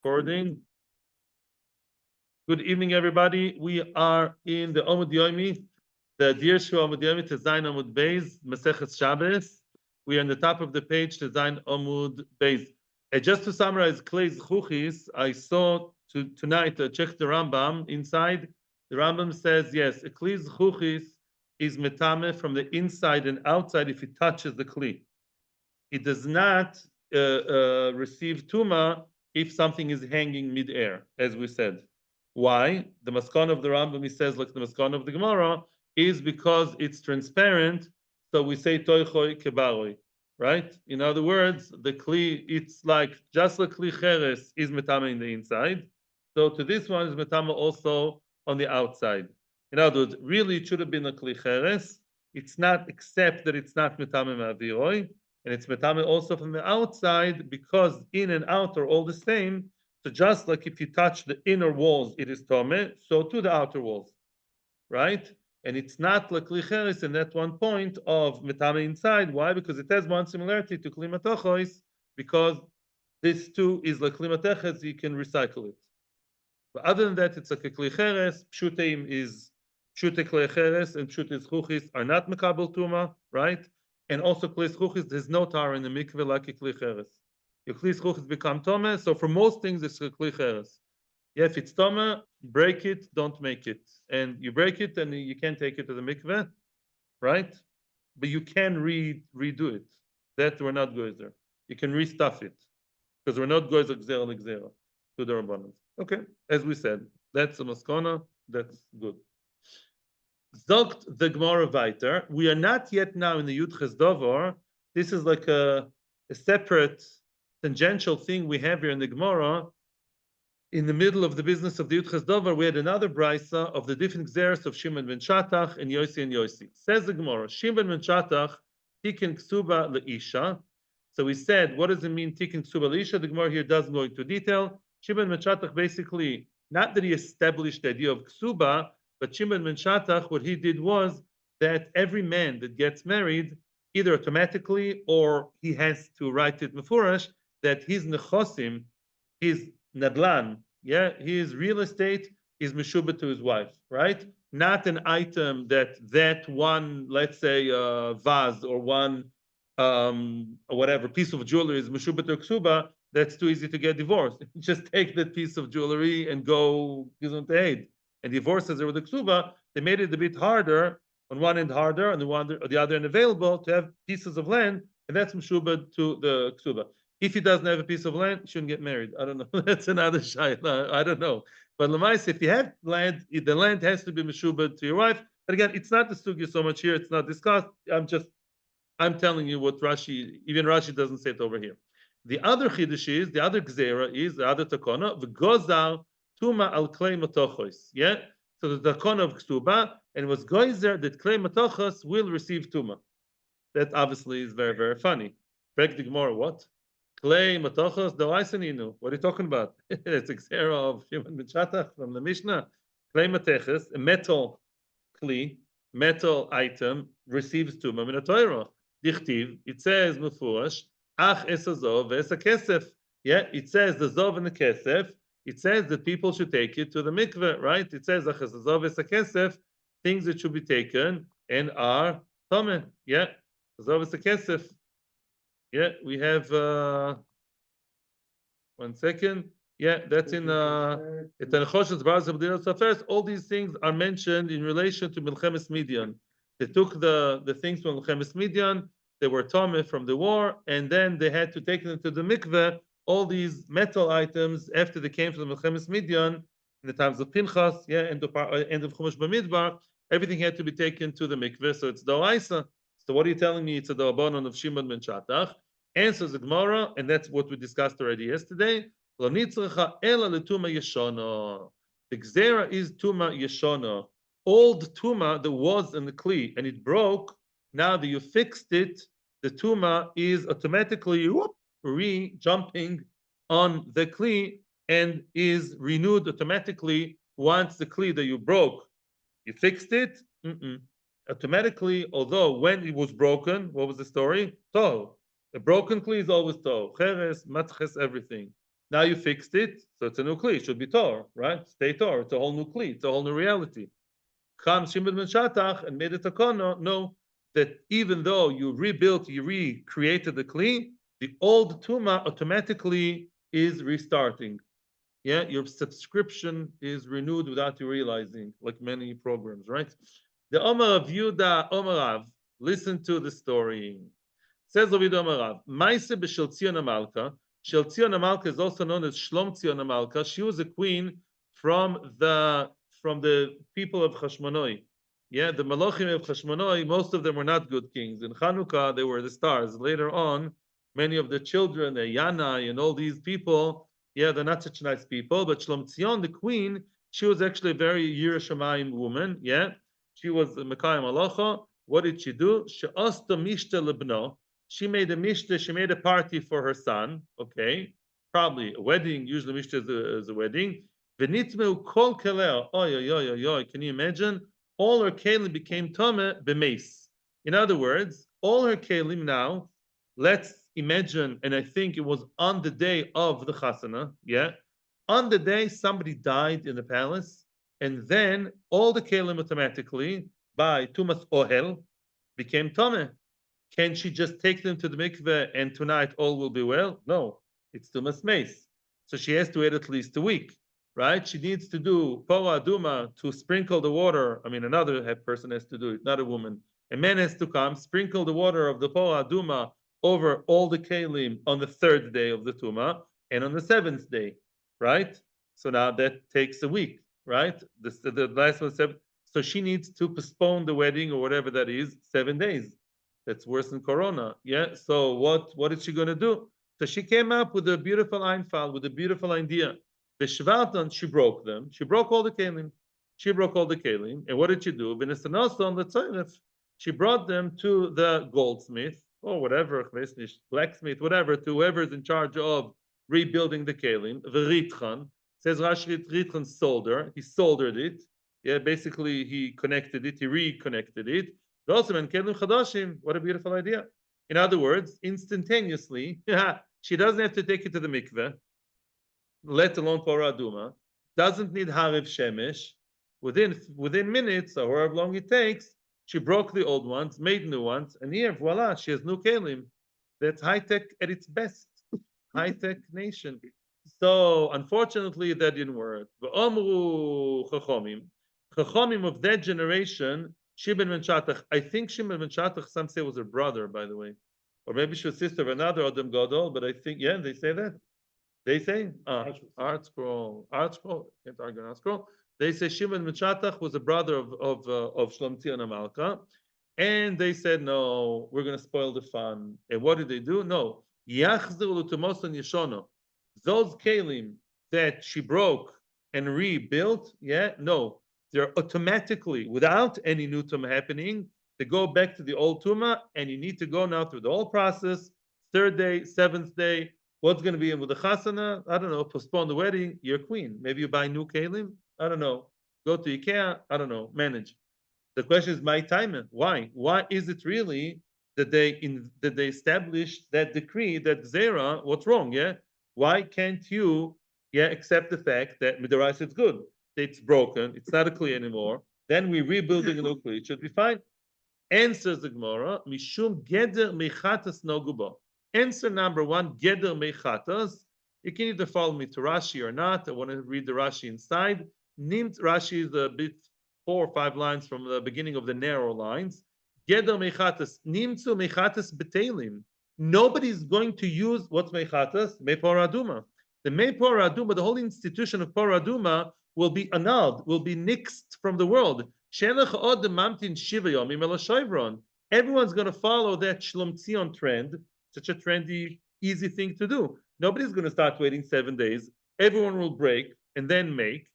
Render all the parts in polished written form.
recording. Good evening, everybody. We are in the Omud Yomi, the Dirshu Omud Yomi, Tezayin Omud Beis, Maseches Shabbos. We are on the top of the page, Tezayin Omud Beis. Just to summarize, Klei's Chuchis, I saw tonight, check the Rambam inside. The Rambam says, yes, a Klei's Chuchis is metame from the inside and outside if it touches the Kli. It does not receive Tuma if something is hanging mid-air, as we said. Why? The Maskon of the Rambam, he says, like the Maskon of the Gemara, is because it's transparent, so we say toichoi kebaroi, right? In other words, the Kli, it's like just like Kli Cheres is metame in the inside, so to this one is metame also on the outside. In other words, really it should have been a Kli Cheres. It's not, except that it's not metame ma'aviroi, and it's metame also from the outside because in and out are all the same. So just like if you touch the inner walls, it is tome, so to the outer walls, right? And it's not like Kli Cheres in that one point of metame inside. Why? Because it has one similarity to Kli Matochos, because this too is like Kli Mateches, you can recycle it. But other than that, it's like a Kli Cheres. Pshuteim is Pshute Kli Cheres and Pshute Zchuchis are not Mekabel Tuma, right? And also Kli Zchuchis, there's no tar in the mikveh like a Kli Cheres. Your Kli Zchuchis become Tome, so for most things it's a Kli Cheres. Yeah, if it's Tome, break it, don't make it. And you break it and you can't take it to the mikveh, right? But you can redo it. That we're not goyzer. You can restuff it. Because we're not goyzer gzera l'gzera to the Rabbanan. Okay, as we said, that's a maskona, that's good. Zogt the Gemara weiter. We are not yet now in the Yud Ches Dover. This is like a separate tangential thing we have here in the Gemara. In the middle of the business of the Yud Ches Dover, we had another brisa of the different gzeres of Shimon ben Shatach and Yossi. Says the Gemara, Shimon ben Shatach tiken ksuba leisha. So we said, what does it mean tiken ksuba leisha? The Gemara here doesn't go into detail. Shimon ben Shatach basically, not that he established the idea of ksuba, but Shimon ben Shatach, what he did was that every man that gets married, either automatically or he has to write it mefurash, that his nechosim, his nadlan, yeah, his real estate is meshubah to his wife, right? Not an item that one, let's say, vase or one or whatever piece of jewelry is meshubah to ksuba. That's too easy to get divorced. Just take that piece of jewelry and go gesundheit. And divorces are with the ksuba, they made it a bit harder, on one end harder, and the other end available to have pieces of land, and that's meshubah to the ksuba. If he doesn't have a piece of land, he shouldn't get married. I don't know. That's another shayla. I don't know. But lemais, if you have land, the land has to be meshubah to your wife. But again, it's not the sugya so much here. It's not discussed. I'm telling you what Rashi, even Rashi doesn't say it over here. The other chiddush is, the other gzera is, the other takona, v'gozal tuma al klei matochos. Yeah? So the takona of ksuba, and it was goizer that klei matochos will receive tuma. That obviously is very, very funny. Break the Gemara, what? Klei matochos doaisaninu. What are you talking about? It's a gzera of Shimon ben Shatach from the Mishnah. Klei mateches, a metal kli, metal item, receives tuma min ha-Torah. Dichtiv, it says mefurash, ach es hazov ve'es ha-kesef. Yeah, it says the zov and the kesef. It says that people should take it to the mikveh, right? It says ach es hazov ve'es ha-kesef, things that should be taken and are tome. Yeah, hazov ve'es ha-kesef. Yeah, we have one second. Yeah, that's in all these things are mentioned in relation to Milchemes Midian. They took the things from Milchemes Midian, they were tome from the war, and then they had to take them to the mikveh, all these metal items after they came from the Milchemes Midian, in the times of Pinchas, yeah, end of Chumash Bamidbar, everything had to be taken to the mikveh, so it's Doaisa. So what are you telling me? It's a Doabanon of Shimon ben Shatach. Answers the Gemara, and that's what we discussed already yesterday. The Gzera is Tuma Yeshona. Old Tuma that was in the Kli, and it broke, now that you fixed it, the Tuma is automatically jumping on the Kli and is renewed automatically once the Kli that you broke, you fixed it, automatically, although when it was broken, what was the story? Toh. A broken kli is always toh. Cheres, matches, everything. Now you fixed it, so it's a new kli. It should be tor, right? Stay tor. It's a whole new kli. It's a whole new reality. Cham Shimon ben Shatach and made it a kono. No, that even though you rebuilt, you recreated the kli, the old tuma automatically is restarting. Yeah, your subscription is renewed without you realizing, like many programs, right? The Omar of Yuda Omar Rav, listen to the story. Says Ovid Omar Rav, Maise b'ShelZion Amalka. ShelZion Amalka is also known as Shlomtzion Amalka. She was a queen from the people of Chashmonoi. Yeah, the Malachim of Chashmonoi, most of them were not good kings. In Chanukah, they were the stars. Later on, many of the children, the Yanai and all these people, yeah, they're not such nice people. But Shlomtzion, the queen, she was actually a very Yerushalayim woman. Yeah, she was Mekayim Malacha. What did she do? She'asta mishta lebno. She made a mishta. She made a party for her son. Okay, probably a wedding. Usually mishta is a wedding. V'nitmeu kol kaleo. Oy oy oy oy oy. Can you imagine? All her kelim became tame b'meis. In other words, all her kelim now. Let's imagine, and I think it was on the day of the chasana. Yeah, on the day somebody died in the palace, and then all the kelim automatically by tumas ohel became tame. Can she just take them to the mikveh and tonight all will be well? No, it's tumas meis. So she has to wait at least a week, right? She needs to do poa aduma to sprinkle the water. I mean, another person has to do it, not a woman. A man has to come, sprinkle the water of the poa aduma over all the kelim on the third day of the tuma and on the seventh day, right? So now that takes a week, right? The last one, so she needs to postpone the wedding or whatever that is 7 days. That's worse than Corona. Yeah. So what is she going to do? So she came up with a beautiful einfall, with a beautiful idea. The Shvaltan, she broke them. She broke all the kelim. She broke all the kelim. And what did she do? She brought them to the goldsmith or whatever, blacksmith, whatever, to whoever's in charge of rebuilding the kelim. V'ritchan, says Rashi, Ritchan solder. He soldered it. Yeah, basically he connected it. He reconnected it. What a beautiful idea. In other words, instantaneously, she doesn't have to take it to the mikveh, let alone Poraduma, doesn't need Hariv Shemesh. Within minutes, or however long it takes, she broke the old ones, made new ones, and here, voila, she has new kelim. That's high-tech at its best. High-tech nation. So, unfortunately, that didn't work. Chachomim of that generation, Shimon ben Shatach. I think Shimon ben Shatach, some say was her brother, by the way. Or maybe she was sister of another Adam Gadol, but I think, yeah, they say that. They say, Art Scroll, can't argue on Art Scroll. They say Shimon ben Shatach was a brother of Shlomtzion Amalka. And they said, no, we're going to spoil the fun. And what did they do? No. Those kelim that she broke and rebuilt, yeah, no. They're automatically, without any new tuma happening, they go back to the old tuma, and you need to go now through the whole process. Third day, seventh day, what's going to be in with the chasana? I don't know. Postpone the wedding. You're queen. Maybe you buy new kelim. I don't know. Go to IKEA. I don't know. Manage. The question is my time. Why? Why is it really that they established that decree, that zera? What's wrong? Yeah. Why can't you, accept the fact that midorais it's good? It's broken. It's not a kli anymore. Then we're rebuilding a new kli. It should be fine. Answers the Gemara. Mishum geder mechatas noguba. Answer number one, Geder Mechatas. You can either follow me to Rashi or not. I want to read the Rashi inside. Nimt Rashi is a bit 4 or 5 lines from the beginning of the narrow lines. Geder Mechatas. Nimtzu Mechatas Betelim. Nobody's going to use what's Mechatas? Mepor Aduma. The Mepor Aduma, the whole institution of Por Aduma, will be annulled, will be nixed from the world. Everyone's going to follow that Shlomtzion trend. Such a trendy, easy thing to do. Nobody's going to start waiting 7 days. Everyone will break and then make.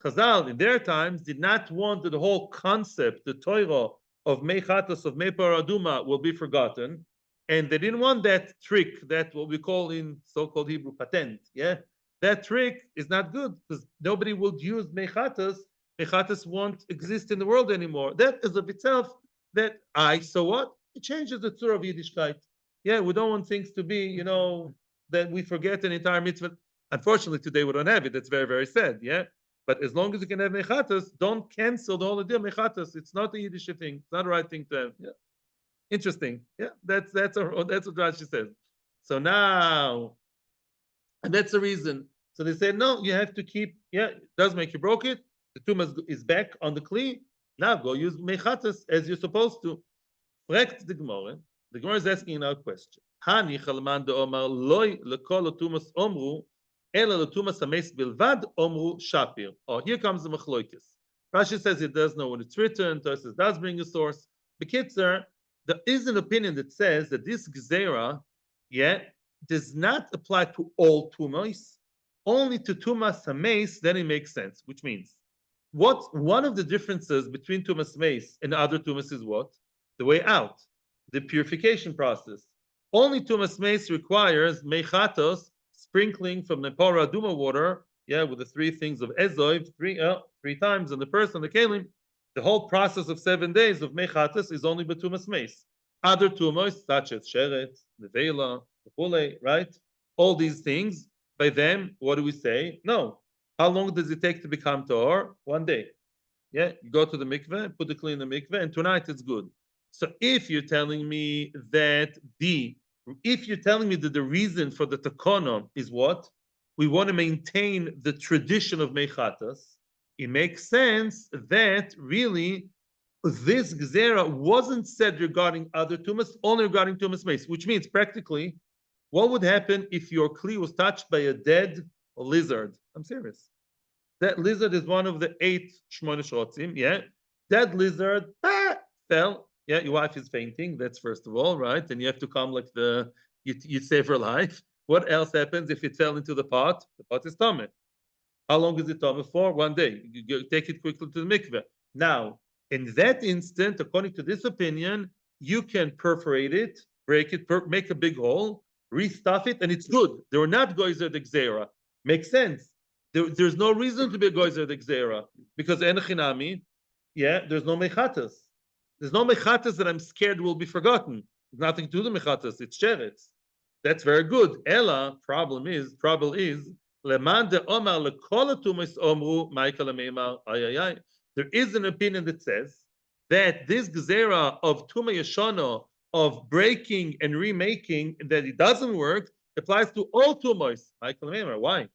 Chazal, in their times, did not want that the whole concept, the Torah of Mechatos, of Mepar Aduma, will be forgotten. And they didn't want that trick, that what we call in so-called Hebrew patent. Yeah, that trick is not good because nobody will use Mechatos. Mechatos won't exist in the world anymore. That is of itself, so what? It changes the tzur of Yiddishkeit. Yeah, we don't want things to be, that we forget an entire mitzvah. Unfortunately, today we don't have it. That's very, very sad. Yeah. But as long as you can have mechatas, don't cancel the whole idea of mechatas. It's not a Yiddish thing. It's not the right thing to have. Yeah. Interesting. Yeah. That's what Rashi says. So now, and that's the reason. So they say, no, you have to keep, it does make you broke it. The tumah is back on the kli. Now go use mechatas as you're supposed to. Correct the Gemara. The Gemara is asking another question. Hani chalman de omar loy lekol otumas omru ela letumas hames bilvad omru shapir. Oh, here comes the machloikis. Rashi says it does know when it's written. Tosis does bring a source. Bekitzer, there is an opinion that says that this gzera, does not apply to all tumas, only to tumas hames. Then it makes sense, which means what one of the differences between tumas mace and other tumas is what? The way out, the purification process. Only tumas mace requires mechatos, sprinkling from the Nepora Duma water, with the three things of Ezov, three times on the person, the Kalim. The whole process of 7 days of mechatos is only betumas mace. Other tumas, such as sheret, nevela, the right? All these things, by them, what do we say? No. How long does it take to become tahor? 1 day. You go to the mikveh, put the kli in the mikveh, and tonight it's good. So if you're telling me that the reason for the takana is what? We want to maintain the tradition of mechatas, it makes sense that really this gzera wasn't said regarding other tumas, only regarding tumas mace, which means practically, what would happen if your kli was touched by a dead lizard? I'm serious. That lizard is one of the 8 shmona shrotzim, Dead lizard, fell. Your wife is fainting. That's first of all, right? And you have to come like you save her life. What else happens if it fell into the pot? The pot is tummy. How long is it tummy for? 1 day. You take it quickly to the mikveh. Now, in that instant, according to this opinion, you can perforate it, break it, make a big hole, restuff it, and it's good. They were not goyzer the gzera. Makes sense. There's no reason to be a goyzer the gzera because enochinami, there's no mechatas. There's no mechatas that I'm scared will be forgotten. There's nothing to the mechatas. It's sheretz. That's very good. Ella, trouble is, leman de omar lekol tumis omru ma'ikal meimar ayayay. There is an opinion that says that this gezerah of tuma yeshana, of breaking and remaking, that it doesn't work, applies to all tumas. Ma'ikal meimar. Why?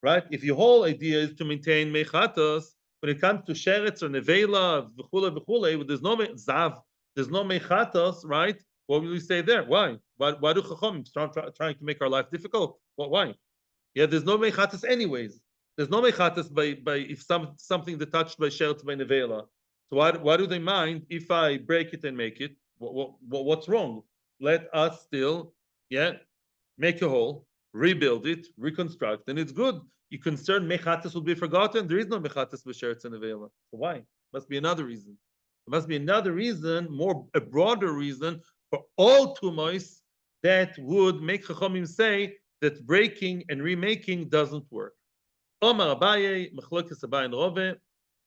Right? If your whole idea is to maintain mechatas, when it comes to sheretz or nevela, v'chule, there's no zav, there's no mechatos, right? What will you say there? Why? Why do chacham trying to make our life difficult? Why? There's no mechatos anyways. There's no mechatos by if something that touched by sheretz by nevela. So why do they mind if I break it and make it? What's wrong? Let us still, make a hole, rebuild it, reconstruct, and it's good. You concerned mechatas will be forgotten. There is no mechatas b'sheretz and nevela. So why? Must be another reason. There must be another reason, a broader reason for all tumois that would make Chachamim say that breaking and remaking doesn't work. Omar Abaye, Machlokes Abaye and Rove.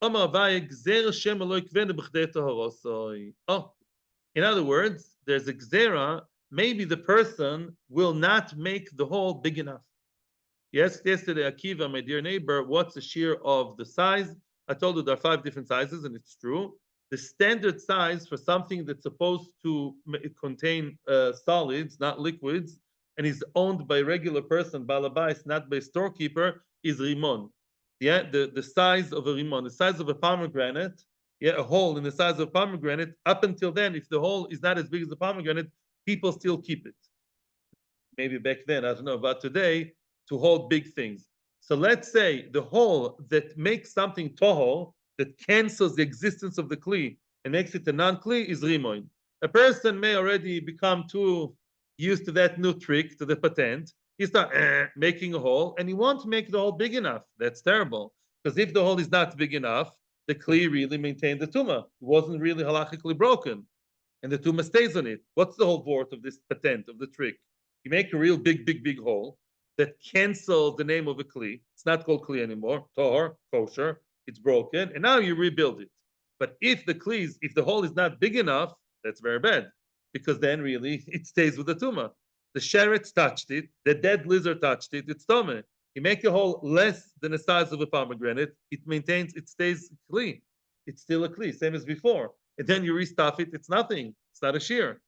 Omar Abaye, Gzer Shem Eloi Kvenu B'chdei Toharosoi. In other words, there's a gzera. Maybe the person will not make the hole big enough. Yesterday, Akiva, my dear neighbor, what's the shear of the size? I told you there are 5 different sizes, and it's true. The standard size for something that's supposed to contain solids, not liquids, and is owned by a regular person, balabais, not by a storekeeper, is rimon. The size of a rimon, the size of a pomegranate, a hole in the size of a pomegranate. Up until then, if the hole is not as big as the pomegranate, people still keep it. Maybe back then, I don't know about today, to hold big things. So let's say the hole that makes something toho, that cancels the existence of the kli and makes it a non-kli, is rimoin. A person may already become too used to that new trick, to the patent. He starts making a hole, and he won't make the hole big enough. That's terrible. Because if the hole is not big enough, the kli really maintained the tumah. It wasn't really halachically broken. And the tumah stays on it. What's the whole port of this patent, of the trick? You make a real big hole that cancels the name of a kli. It's not called kli anymore. Tahor, kosher. It's broken, and now you rebuild it. But if the hole is not big enough, that's very bad. because then really it stays with the tumah. The sheretz touched it, the dead lizard touched it, it's tumah. You make a hole less than the size of a pomegranate, it maintains, it stays clean. It's still a kli, same as before. And then you restuff it, it's nothing. It's not a shear.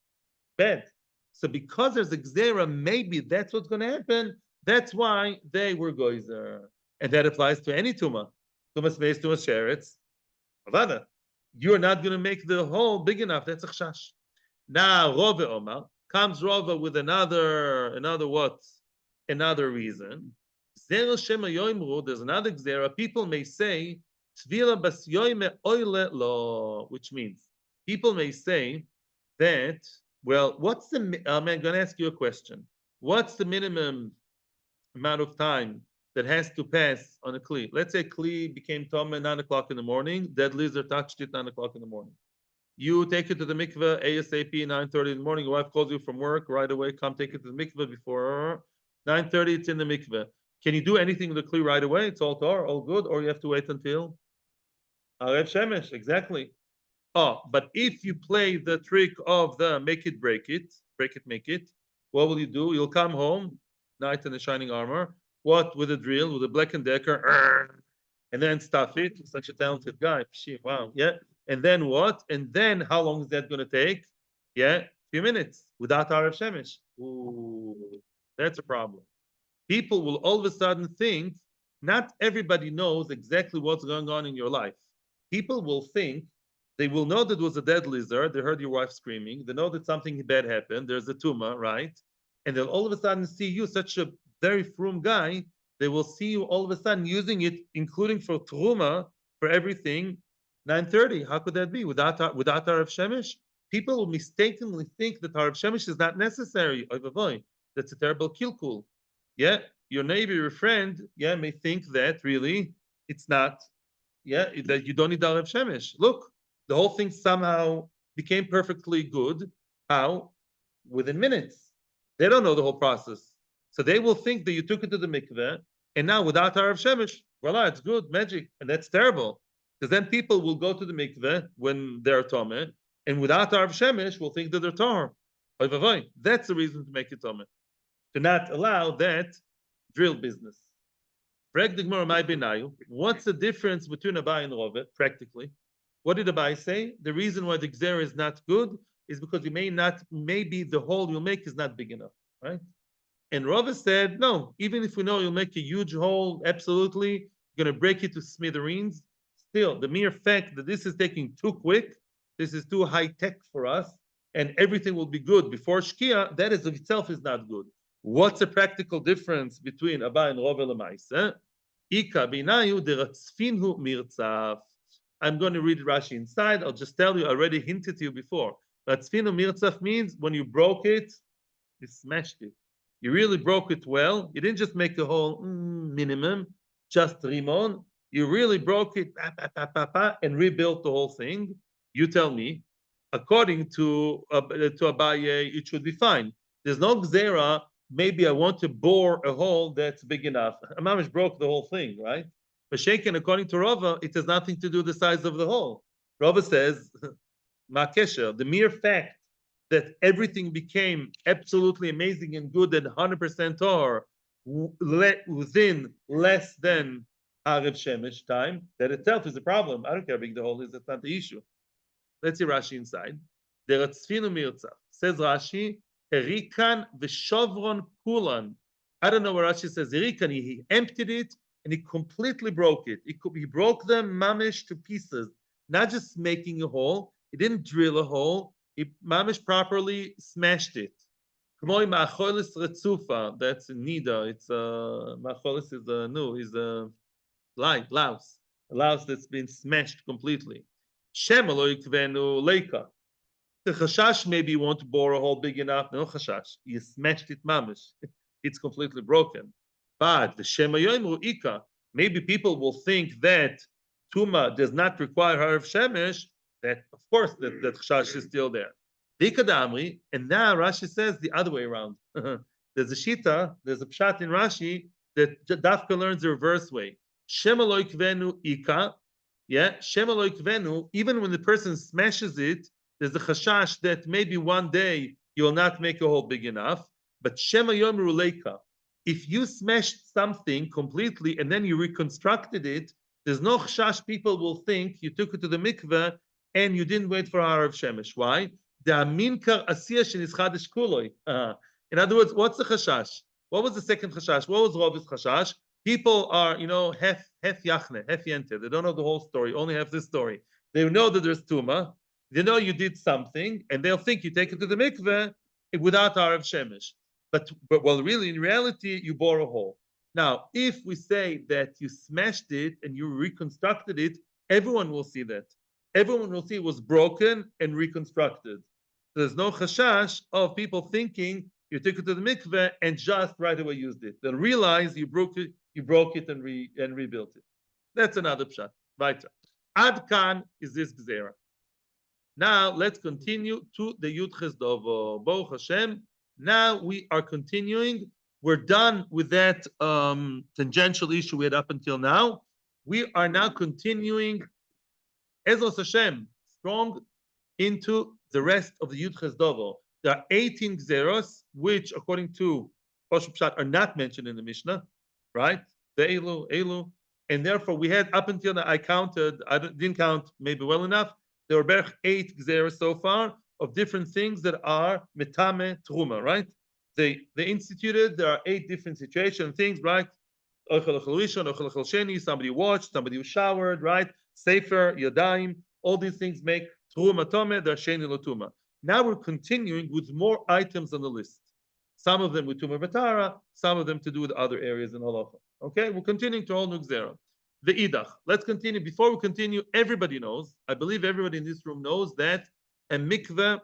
Bad. So because there's a gzera, maybe that's what's going to happen. That's why they were goizer. And that applies to any tumah. Tumas meis, tumas sheretz. Avada. You're not going to make the hole big enough. That's a chashash. Now, Rove Omar comes Rove with another what? Another reason. There's another gzera. People may say, Tvila bas yoime oile lo, which means people may say that, well, what's the, I'm going to ask you a question. What's the minimum amount of time that has to pass on a kli? Let's say kli became tome at 9 o'clock in the morning, dead lizard touched it 9 o'clock in the morning. You take it to the mikveh ASAP 9:30 in the morning. Your wife calls you from work right away. Come take it to the mikveh before 9:30. It's in the mikveh. Can you do anything with the kli right away? It's all tar, all good, or you have to wait until Arev Shemesh? Exactly. Oh, but if you play the trick of the make it, break it, make it, what will you do? You'll come home, knight in the shining armor. What? With a drill, with a Black and Decker, and then stuff it. Such a talented guy. Wow. Yeah. And then what? And then how long is that going to take? Yeah, a few minutes without Arev Shemesh. Ooh, that's a problem. People will all of a sudden think not everybody knows exactly what's going on in your life. People will think, they will know that it was a dead lizard. They heard your wife screaming. They know that something bad happened. There's a tumor, right? And they'll all of a sudden see you, such a very frum guy. They will see you all of a sudden using it, including for truma, for everything. 9:30. How could that be without Arev Shemesh? People will mistakenly think that Arev Shemesh is not necessary. That's a terrible kilkul. Yeah, your neighbor, your friend, yeah, may think that really it's not. Yeah, that you don't need Arev Shemesh. Look, the whole thing somehow became perfectly good. How? Within minutes. They don't know the whole process. So they will think that you took it to the mikveh, and now without Arev Shemesh, voila, it's good, magic. And that's terrible. Because then people will go to the mikveh when they're tomeh, and without Arev Shemesh, will think that they're tar. That's the reason to make it tomeh. To not allow that drill business. What's the difference between Abai and Rove, practically? What did Abai say? The reason why the Gzer is not good is because you maybe the hole you'll make is not big enough, right? And Rove said, no, even if we know you'll make a huge hole, absolutely, you're going to break it to smithereens. Still, the mere fact that this is taking too quick, this is too high tech for us, and everything will be good before Shkia, that is of itself is not good. What's the practical difference between Abai and Rove Lemaisa? Ika binayu deratzfinhu mirtzaf. I'm going to read Rashi inside. I'll just tell you, I already hinted to you before. Ratzfinu mirtzaf means when you broke it, you smashed it. You really broke it well. You didn't just make a whole minimum, just rimon. You really broke it and rebuilt the whole thing. You tell me, according to Abaye, it should be fine. There's no gzera. Maybe I want to bore a hole that's big enough. Mamish broke the whole thing, right? But shaken, according to Rava, it has nothing to do with the size of the hole. Rava says, Ma'kesha, the mere fact that everything became absolutely amazing and good and 100% tar within less than Arev Shemesh time, that itself is a problem. I don't care how big the hole is, that's not the issue. Let's see Rashi inside. Says Rashi, Herikan v'shovron kulan. I don't know where Rashi says Herikan. He emptied it and he completely broke it. He broke them mamish to pieces, not just making a hole. He didn't drill a hole. He mamish properly smashed it. K'moi ma'acholis retzufa. That's a nida. It's ma'acholis is a louse. A louse that's been smashed completely. Shem lo yikvenu leika. The chashash, maybe you want to bore a hole big enough. No chashash. You smashed it mamish. It's completely broken. But the Shema Yoimru Ika, maybe people will think that Tuma does not require Harav Shemesh, that of course that chashash is still there. Dikadamri, and now Rashi says the other way around. There's a shita, there's a pshat in Rashi that Dafka learns the reverse way. Shema Loikvenu Ika, yeah, Shema Loikvenu, even when the person smashes it, there's a chashash that maybe one day you will not make a hole big enough. But Shema Yom Ruleika, if you smashed something completely and then you reconstructed it, there's no chashash. People will think you took it to the mikveh and you didn't wait for Harav Shemesh. Why? The aminkar asiyah shenischadish kuloi. In other words, what's the chashash? What was the second chashash? What was Rov's chashash? People are, half yachne, half yente. They don't know the whole story, only have this story. They know that there's tuma. They know you did something, and they'll think you take it to the mikveh without Harav Shemesh. But really, in reality, you bore a hole. Now, if we say that you smashed it and you reconstructed it, everyone will see that. Everyone will see it was broken and reconstructed. There's no chashash of people thinking you took it to the mikveh and just right away used it. They'll realize you broke it and rebuilt it. That's another pshat. Weiter. Ad kan is this gzera. Now let's continue to the Yud Ches Dovo. Baruch Hashem. Now we are continuing. We're done with that tangential issue we had up until now. We are now continuing, Ezos Hashem, strong into the rest of the Yud Ches Dovo. There are 18 gzeros, which, according to Poshup Pshat, are not mentioned in the Mishnah, right? The Elu. And therefore, we had up until now, I didn't count maybe well enough. There were about 8 gzeros so far of different things that are metame truma, right? They instituted, there are 8 different situations, things, right? Somebody watched, somebody was showered, right? Sefer, Yadayim, all these things make truma tome, they're sheni lotuma. Now we're continuing with more items on the list. Some of them with Tumah Batara, some of them to do with other areas in Halacha. Okay, we're continuing to all Nugzera. The Idach. Let's continue. Before we continue, everybody knows, I believe everybody in this room knows that a mikveh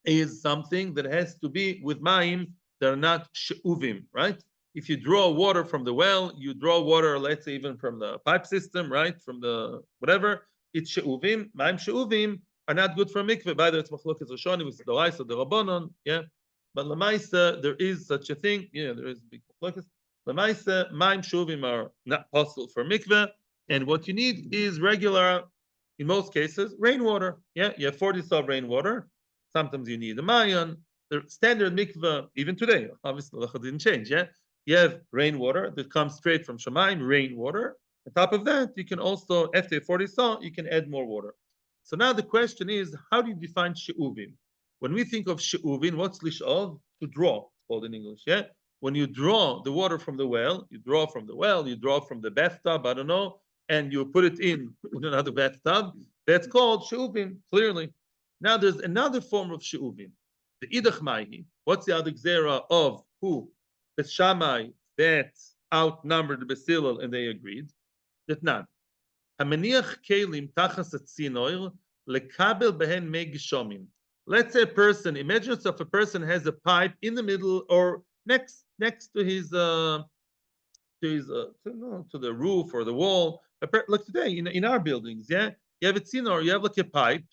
is something that has to be with Mayim that are not she'uvim, right? If you draw water from the well, you draw water, let's say even from the pipe system, right? From the whatever, it's she'uvim. Mayim she'uvim are not good for a mikveh. Either it's machlokas Rishonim, it's Dorais or the Rabbanon, yeah. But Lamaisa, there is such a thing. Yeah, there is big machlokas. Lamaisa, Mayim she'uvim are not possible for mikveh, and what you need is regular, in most cases, rainwater. Yeah, you have 40 saw rainwater. Sometimes you need a mayan. The standard mikveh, even today, obviously, it didn't change. Yeah, you have rainwater that comes straight from Shemaim, rainwater. On top of that, you can also, after 40 saw, you can add more water. So now the question is, how do you define she'uvim? When we think of she'uvim, what's lish'ov? To draw, it's called in English, yeah? When you draw the water from the well, you draw from the bathtub, I don't know, and you put it in another bathtub, that's called she'uvim, clearly. Now there's another form of she'uvim. The idach maihi. What's the other gzera of who? The Shammai that outnumbered the Basilal and they agreed. That none. Hamaniach kelim tachas atzinoir lekabel behen mei gishomim. Let's say a person, imagine yourself, a person has a pipe in the middle or next to his to the roof or the wall. Like today in our buildings, yeah, you have a tzinoir, you have like a pipe.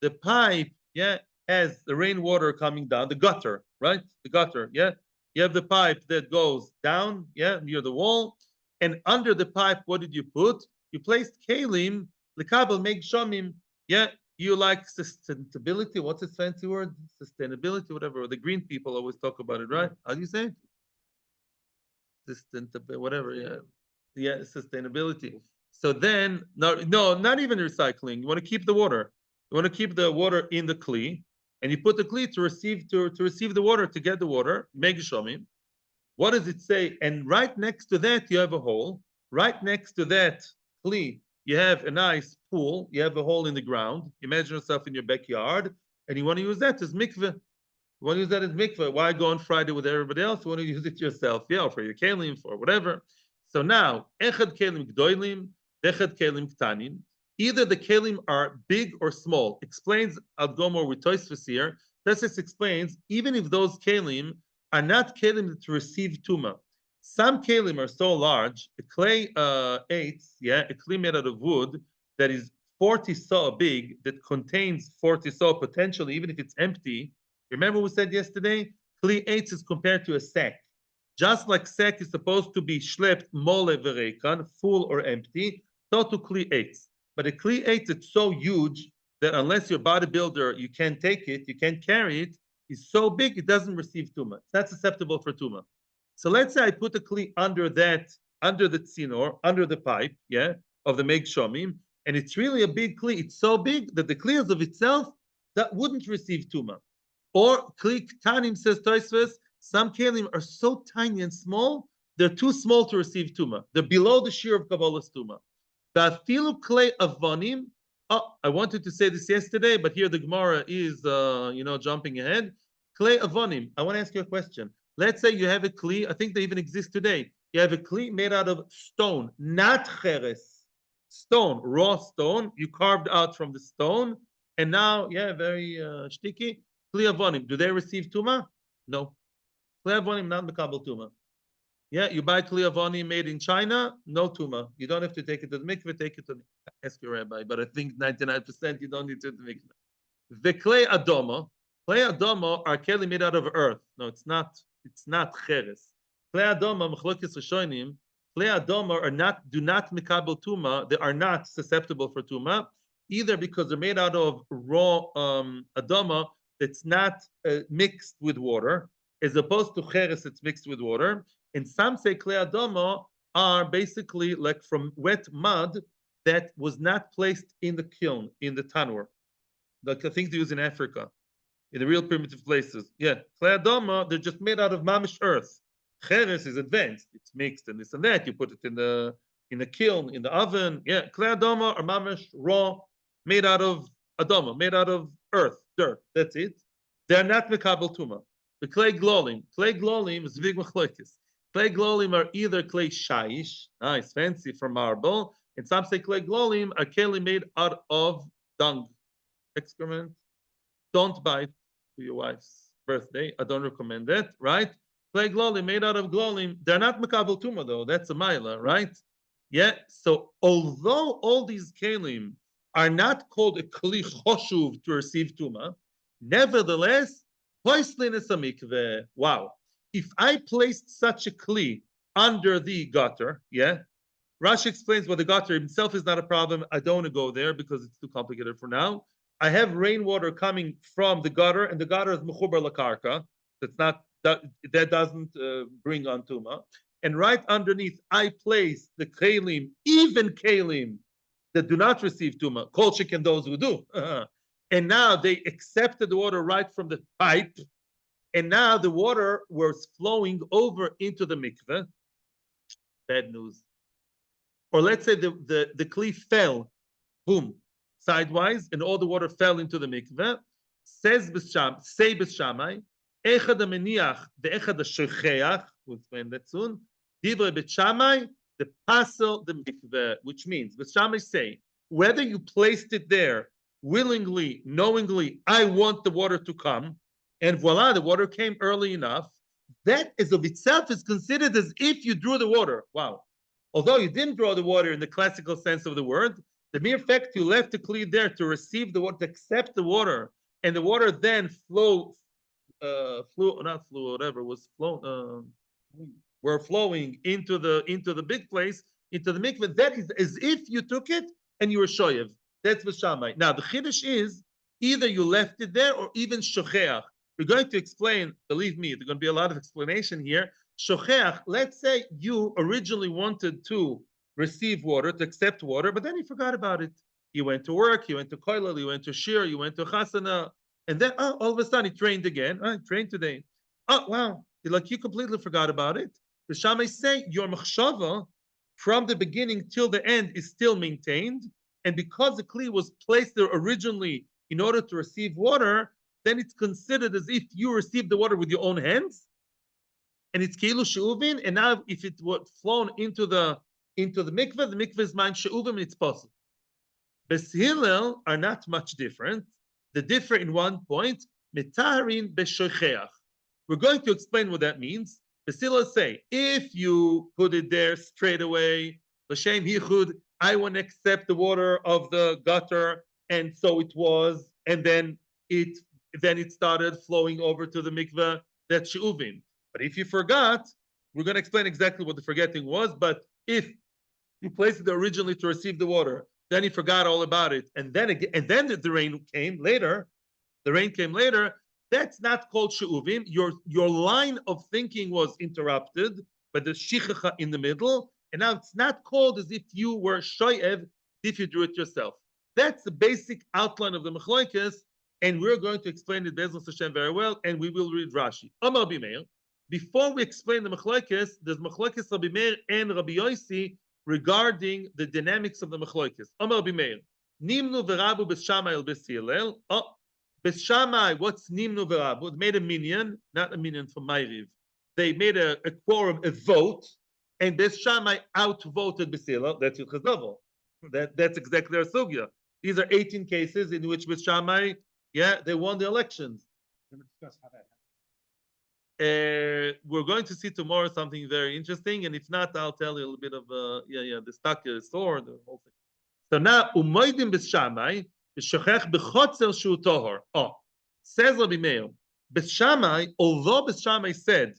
The pipe, yeah, has the rainwater coming down, the gutter, right? The gutter, yeah. You have the pipe that goes down, yeah, near the wall, and under the pipe, what did you put? You placed kalim, lekabel meg shomim, yeah. You like sustainability. What's its fancy word? Sustainability, whatever. The green people always talk about it, right? How do you say it? Sustainability, whatever. Yeah, sustainability. So then, no, not even recycling. You want to keep the water. You want to keep the water in the kli, and you put the kli to receive the water, to get the water. Meg shomim. What does it say? And right next to that, you have a hole. Right next to that kli, you have a nice pool. You have a hole in the ground. Imagine yourself in your backyard, and you want to use that as mikveh. You want to use that as mikveh. Why go on Friday with everybody else? You want to use it yourself, yeah, or for your kelim, for whatever. So now, echad kelim gdoilim, echad kelim ktanim. Either the kelim are big or small. Explains, I'll go more with Tosfos here. Tosfos explains, even if those kelim are not kelim to receive tuma. Some kelim are so large, a clay eights, yeah, a kli made out of wood that is 40 saw big, that contains 40 saw potentially, even if it's empty. Remember we said yesterday, kli eights is compared to a sack. Just like sack is supposed to be shlept mole verekan, full or empty, so to kli eights. But a kli eights is so huge that unless you're a bodybuilder, you can't take it, you can't carry it, is so big it doesn't receive tuma. It's not susceptible for tuma. So let's say I put a kli under that, under the tzinor, under the pipe, yeah, of the meg shomim, and it's really a big kli. It's so big that the kli of itself that wouldn't receive tuma. Or kli ktanim, says Tosfos, some kelim are so tiny and small, they're too small to receive tuma. They're below the shear of Kabbalah's tuma. The afilu klei avonim. Oh, I wanted to say this yesterday, but here the Gemara is, jumping ahead. Klei avonim. I want to ask you a question. Let's say you have a kli. I think they even exist today. You have a kli made out of stone, not cheres. Stone, raw stone. You carved out from the stone, and now, very sticky. Kli avonim. Do they receive tuma? No. Kli avonim not mekabel tuma. Yeah, you buy kli avonim made in China, no tuma. You don't have to take it to the mikveh, take it to ask your rabbi, but I think 99% you don't need to the mikveh. The clay adoma are keli made out of earth. No, it's not cheres. Clay adoma, machlokes rishonim, clay adoma do not mikabel tuma, they are not susceptible for tuma, either because they're made out of raw adoma that's not mixed with water, as opposed to cheres that's mixed with water. And some say klei adoma are basically like from wet mud that was not placed in the kiln, in the tanur, like I think they use in Africa, in the real primitive places. Yeah, klei adoma, they're just made out of mamish earth. Cheres is advanced; it's mixed and this and that. You put it in the kiln, in the oven. Yeah, klei adoma are mamish raw, made out of adoma, made out of earth, dirt. That's it. They're not mekabel tuma. The clay glolim is big machlokes. Clay glolim are either clay shaish, nice, fancy from marble, and some say clay glolim are keli made out of dung, excrement. Don't buy it for your wife's birthday. I don't recommend that, right? Clay glolim made out of glolim, they're not mekabel tuma though. That's a maila, right? Yeah. So although all these kelim are not called a kli choshuv to receive tuma, nevertheless, poislin is a mikveh. Wow. If I placed such a kli under the gutter, Rashi explains, well, the gutter himself is not a problem. I don't want to go there because it's too complicated for now. I have rainwater coming from the gutter, and the gutter is mechubar lakarka. That doesn't bring on tuma. And right underneath, I place the kelim, even kelim that do not receive tuma, kol sheken those who do. And now they accepted the water right from the pipe. And now the water was flowing over into the mikveh. Bad news. Or let's say the kli fell, boom, sidewise, and all the water fell into the mikveh. Say b'shamai, echad ameniach ve'echad hashocheach, we'll explain that soon. Divrei b'shamai, the pasel the mikveh, which means b'shamai say, whether you placed it there willingly, knowingly, I want the water to come, and voila, the water came early enough, that is of itself is considered as if you drew the water. Wow. Although you didn't draw the water in the classical sense of the word, the mere fact you left the kli there to receive the water, to accept the water, and the water then were flowing into the big place, into the mikveh, that is as if you took it and you were shoyev. That's v'shamai. Now the chiddush is either you left it there or even shocheach. We're going to explain, believe me, there's going to be a lot of explanation here. Shocheach, let's say you originally wanted to receive water, to accept water, but then you forgot about it. You went to work, you went to koilel, you went to shir, you went to chasana, and then all of a sudden it rained again. Oh, it rained today. Oh, wow. You completely forgot about it. The Shammai say your machshava from the beginning till the end is still maintained, and because the kli was placed there originally in order to receive water, then it's considered as if you received the water with your own hands, and it's keilu she'uvin. And now, if it was flown into the mikveh, the mikveh is mine she'uvim, and it's possible. Bes Hillel are not much different. They differ in one point. Metaharin beshocheach. We're going to explain what that means. Bes Hillel say, if you put it there straight away, l'shem hichud, I want to accept the water of the gutter, and so it was, and then it started flowing over to the mikveh, that's she'uvim. But if you forgot, we're going to explain exactly what the forgetting was, but if you placed it originally to receive the water, Then he forgot all about it, and then again, and then the rain came later. The rain came later. That's not called she'uvim. Your line of thinking was interrupted by the shichacha in the middle, and now it's not called as if you were shoyev, if you drew it yourself. That's the basic outline of the machloekes, and we're going to explain it Be'ezus Hashem very well, and we will read Rashi. Amar Bimeir. Before we explain the machloekes, there's machloekes Rabbi Meir and Rabbi Yossi regarding the dynamics of the machloekes. Amar Bimeir. Nimnu v'rabu b'shamai el b'silel. Oh, b'shamai, what's nimnu v'rabu? They made a minyan, not a minyan for Ma'ariv. They made a quorum, a vote, and b'shamai outvoted b'silel. That's Yud Chazdovo. That's exactly our sugya. These are 18 cases in which b'shamai, they won the elections. We're going to see tomorrow something very interesting, and if not, I'll tell you a little bit of the stuck sword, the whole thing. So now, umoidim b'shamai b'shachech b'chotzer shu tohor. Oh, says Rabbi Meir, b'shamai, although b'shamai said,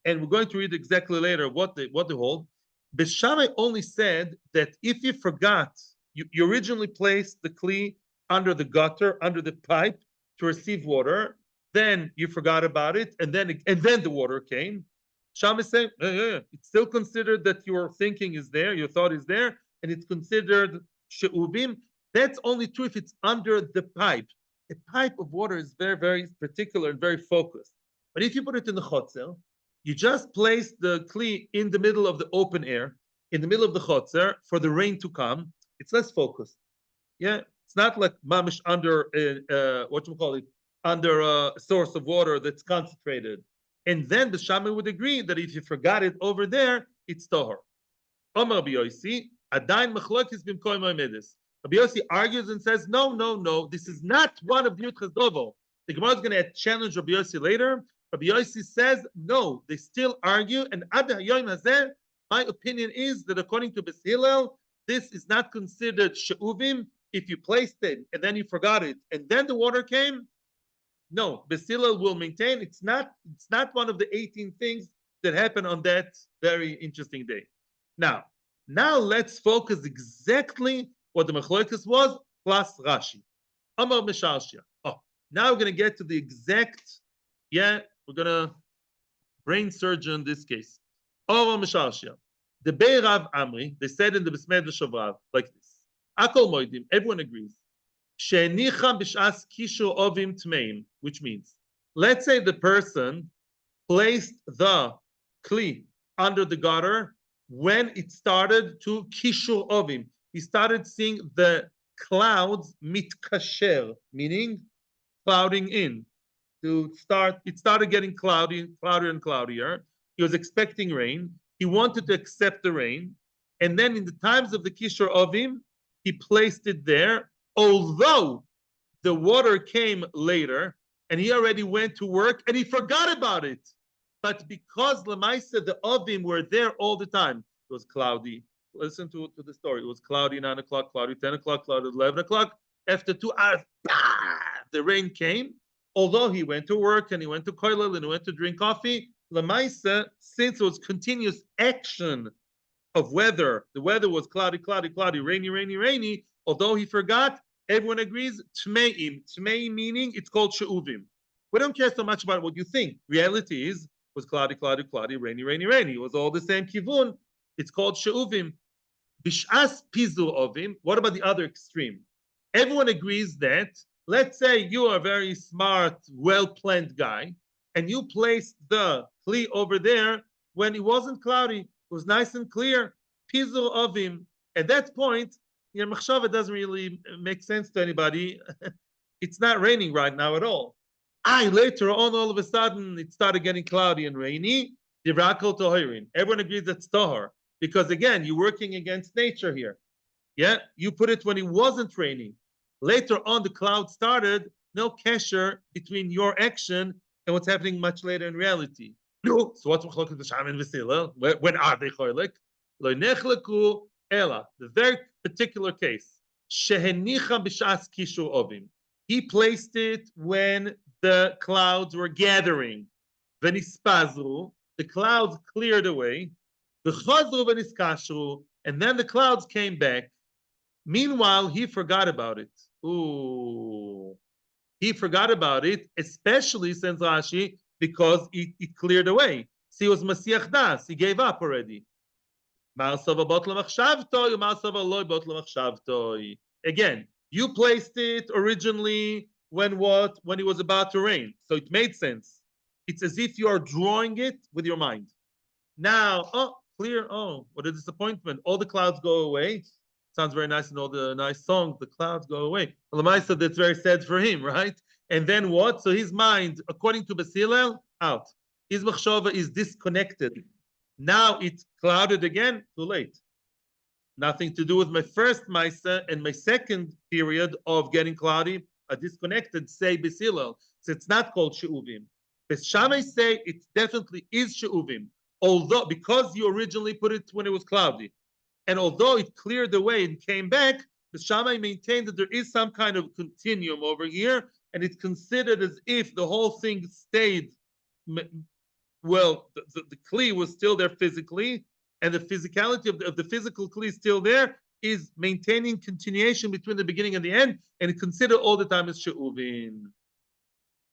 and we're going to read exactly later what they hold. B'shamai only said that if you forgot, you originally placed the kli under the gutter, under the pipe to receive water. Then you forgot about it, and then the water came. Sham is saying, it's still considered that your thinking is there, your thought is there, and it's considered she'uvim. That's only true if it's under the pipe. A pipe of water is very, very particular and very focused. But if you put it in the chotzer, you just place the kli in the middle of the open air, in the middle of the chotzer, for the rain to come. It's less focused. Yeah, it's not like mamish under what you call it, under a source of water that's concentrated. And then the Shammai would agree that if you forgot it over there, it's tohor. Omar Rabbi Yossi, adayin machlokes b'mkoim ha'medus. Rabbi Yossi argues and says, no, this is not one of the Yud Chazdovo. The Gemara is going to challenge Rabbi Yossi later. Rabbi Yossi says, no, they still argue, and ad hayom hazeh, my opinion is that according to Beis Hillel, this is not considered she'uvim if you placed it and then you forgot it, and then the water came. No, Beis Hillel will maintain it's not one of the 18 things that happened on that very interesting day. Now let's focus exactly what the Machlokes was, plus Rashi. Amar Meshalshia. Oh, now we're going to get to the exact, we're going to brain surgeon this case. Amar Meshalshia. The Bei Rav Amri, they said in the Besmedrash of Rav, like this. Akol Moedim, everyone agrees. Which means, let's say the person placed the kli under the gutter when it started to kishur ovim. He started seeing the clouds mitkasher, meaning clouding in. It started getting cloudier and cloudier. He was expecting rain. He wanted to accept the rain. And then in the times of the kishur ovim, he placed it there. Although the water came later and he already went to work and he forgot about it. But because Lamaisa, the Ovim were there all the time, it was cloudy. Listen to the story. It was cloudy 9 o'clock, cloudy 10 o'clock, cloudy 11 o'clock. After 2 hours, the rain came. Although he went to work and he went to koilel and he went to drink coffee, Lamaisa, since it was continuous action of weather, the weather was cloudy, rainy, although he forgot, everyone agrees, tmeim. Tmeim meaning it's called she'uvim. We don't care so much about what you think. Reality is, it was cloudy, rainy. It was all the same kivun. It's called she'uvim. Bish'as pizu ovim. What about the other extreme? Everyone agrees that, let's say you are a very smart, well-planned guy, and you placed the kli over there when it wasn't cloudy. It was nice and clear. Pizu ovim. At that point, your machshava doesn't really make sense to anybody. It's not raining right now at all. Later on, all of a sudden, it started getting cloudy and rainy. Dirakol tohirin. Everyone agrees that's tohar. Because again, you're working against nature here. Yeah, you put it when it wasn't raining. Later on, the cloud started. No kesher between your action and what's happening much later in reality. No. So what's machlokes b'sham and v'sila? When are they choylek? Lo nechleku ela. The very particular case. Shehenicha b'shas kishur ovim. He placed it when the clouds were gathering. V'nispazru. The clouds cleared away. V'chazru v'niskashru. And then the clouds came back. Meanwhile, he forgot about it. Ooh. He forgot about it, especially, since Rashi, because it cleared away. So he was Masiach Das. He gave up already. Again, you placed it originally when what? When it was about to rain. So it made sense. It's as if you are drawing it with your mind. Now, oh, clear. Oh, what a disappointment. All the clouds go away. Sounds very nice in all the nice songs. The clouds go away. Well, Lamaisa, that's very sad for him, right? And then what? So his mind, according to Basilel, out. His machshava is disconnected. Now it's clouded again. Too late. Nothing to do with my first Maisa and my second period of getting cloudy. A disconnected, say Basilel. So it's not called She'uvim. But Shammai say it definitely is She'uvim. Although, because you originally put it when it was cloudy, and although it cleared away and came back, the Shammai maintained that there is some kind of continuum over here, and it's considered as if the whole thing stayed. Well, the Kli was still there physically, and the physicality of the physical Kli still there is maintaining continuation between the beginning and the end, and it considered all the time as She'uvim.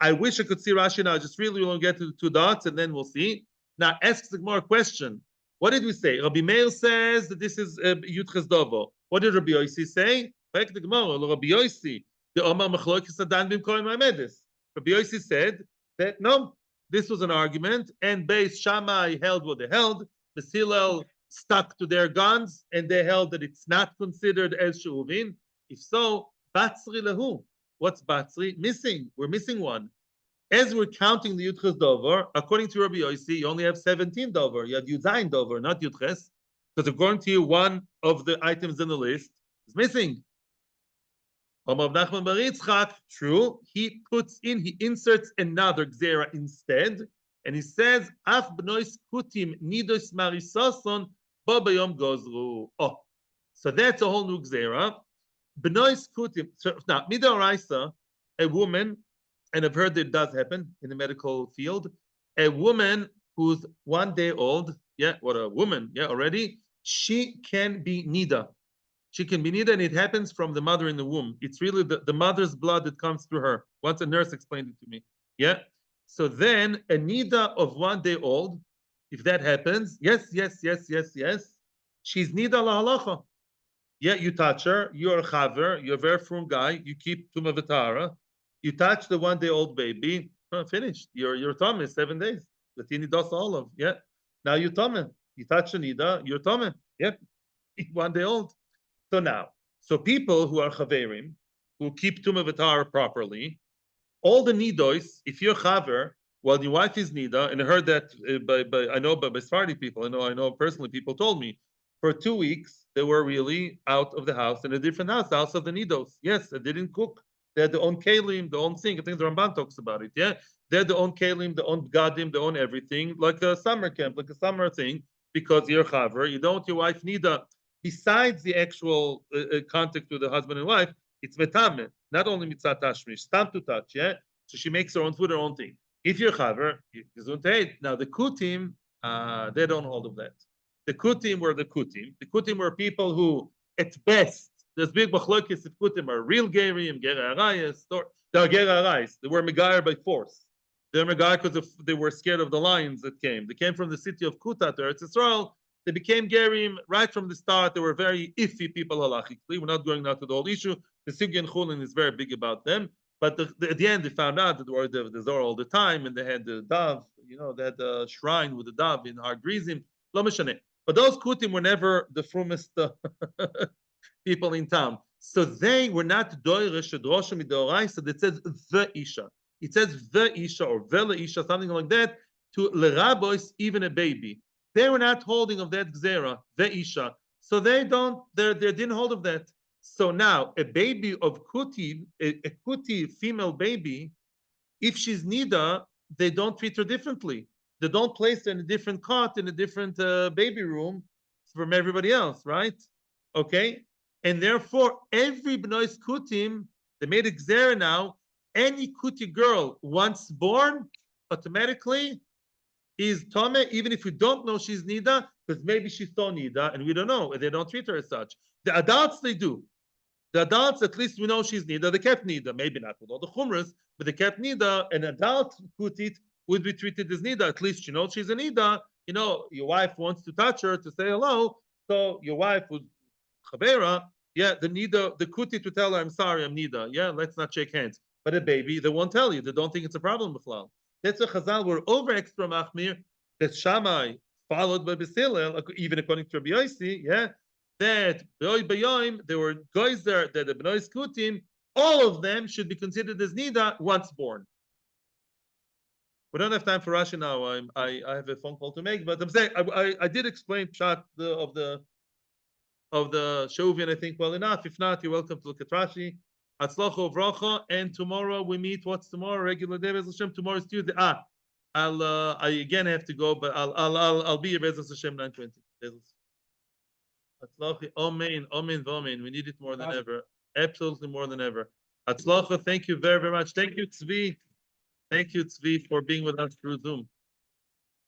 I wish I could see Rashi now. Just really want to get to the two dots, and then we'll see. Now, asks the Gemara a question. What did we say? Rabbi Meir says that this is Yud Chesdovo. What did Rabbi Yossi say? Back the Gemara. Rabbi Yossi, the Omar Machloekes Adan Bimkoim Ha'medes. Rabbi Yossi said that no, this was an argument, and Beis Shammai held what they held. The Hillel stuck to their guns, and they held that it's not considered as She'uvim. If so, Batzri Lahu. What's Batzri? Missing. We're missing one. As we're counting the Yud Dover, according to Rabbi Yossi, you only have 17 Dover. You have Yud Zayin Dover, not Yud Ches, because according to you, one of the items in the list is missing. Omar Nachman Bar Yitzchak, true. He inserts another Gzera instead, and he says, Af b'nois kutim nidos marisoson bo bayom gozru. Oh, so that's a whole new Gzera. B'nois kutim. So now, midoraisa, a woman. And I've heard that it does happen in the medical field. A woman who's 1 day old, what a woman, already, she can be nida. She can be nida, and it happens from the mother in the womb. It's really the mother's blood that comes through her. Once a nurse explained it to me. So then a nida of 1 day old, if that happens, yes, she's nida la halacha. You touch her, you're a chaver, you're a very firm guy, you keep tumah v'tara. You touch the 1 day old baby, finished. Your tummy is 7 days. The tini dos olive. Now you tummy. You touch the nida, your tummy. 1 day old. So people who are chaverim, who keep tumah v'tar properly, all the nidos, if you're chaver, while your wife is nida, and I heard that by Sephardi people, I know personally, people told me, for 2 weeks, they were really out of the house, in a different house, the house of the nidos. Yes, they didn't cook. They had their own kalim, their own thing. I think the Ramban talks about it. They had their own kalim, their own gadim, their own everything, like a summer camp, like a summer thing. Because you're chaver, you don't want your wife nida. Besides the actual contact with the husband and wife, it's metame, not only mitzat tashmish, stam to touch. So she makes her own food, her own thing. If you're chaver, you don't hate. Now the kutim, they don't hold of that. The kutim were the kutim. The kutim were people who, at best, there's big machlokes if kutim are real gerim, gera arayis, they are gera arayis. They were megayer by force. They were megayer because they were scared of the lions that came. They came from the city of Kuta to Eretz Yisrael. They became gerim right from the start. They were very iffy people halachically. We're not going now to the whole issue. The Sugya and Chulin is very big about them. But at the end, they found out that they were the Zohar all the time, and they had the dove. They had the shrine with the dove in Har Grizim. Lo meshane. But those kutim were never the frumest people in town. So they were not doirish shedrosha midoraisa that says the isha. It says the isha or vela isha, something like that, to lerabois, even a baby. They were not holding of that gzera, the isha. So they didn't hold of that. So now a baby of kuti, a kuti female baby, if she's nida, they don't treat her differently. They don't place her in a different cot, in a different baby room from everybody else, right? Okay? And therefore, every b'nois kutim, they made a gzera now, any kuti girl once born, automatically is tome, even if we don't know she's nida, because maybe she's so nida, and we don't know, and they don't treat her as such. The adults, they do. The adults, at least we know she's nida. The kept nida, maybe not with all the chumras, but the kept nida, an adult kutit would be treated as nida. At least she knows she's a nida. You know, your wife wants to touch her to say hello, so your wife would chavera. Yeah, the nida, the kutit to tell her, I'm sorry, I'm nida. Yeah, let's not shake hands. But a baby, they won't tell you. They don't think it's a problem with Chazal. That's why Chazal were over extra machmir. That Shammai followed by Basilel, even according to Rabbi Yossi, yeah, that there were guys there that the Bnei Skutim, all of them should be considered as Nida once born. We don't have time for Rashi now. I have a phone call to make, but I'm saying I did explain Pshat of the Shovian, I think, well enough. If not, you're welcome to look at Rashi. Atzlocho Vracha, and tomorrow we meet. What's tomorrow? Regular day, Bez Hashem. Tomorrow is Tuesday. I again have to go, but I'll be here Bez Hashem 9:20. Atzlocha, Amen, Amen, Amen. We need it more than ever. Absolutely more than ever. Atzlocha, thank you very, very much. Thank you, Tzvi. Thank you, Tzvi, for being with us through Zoom.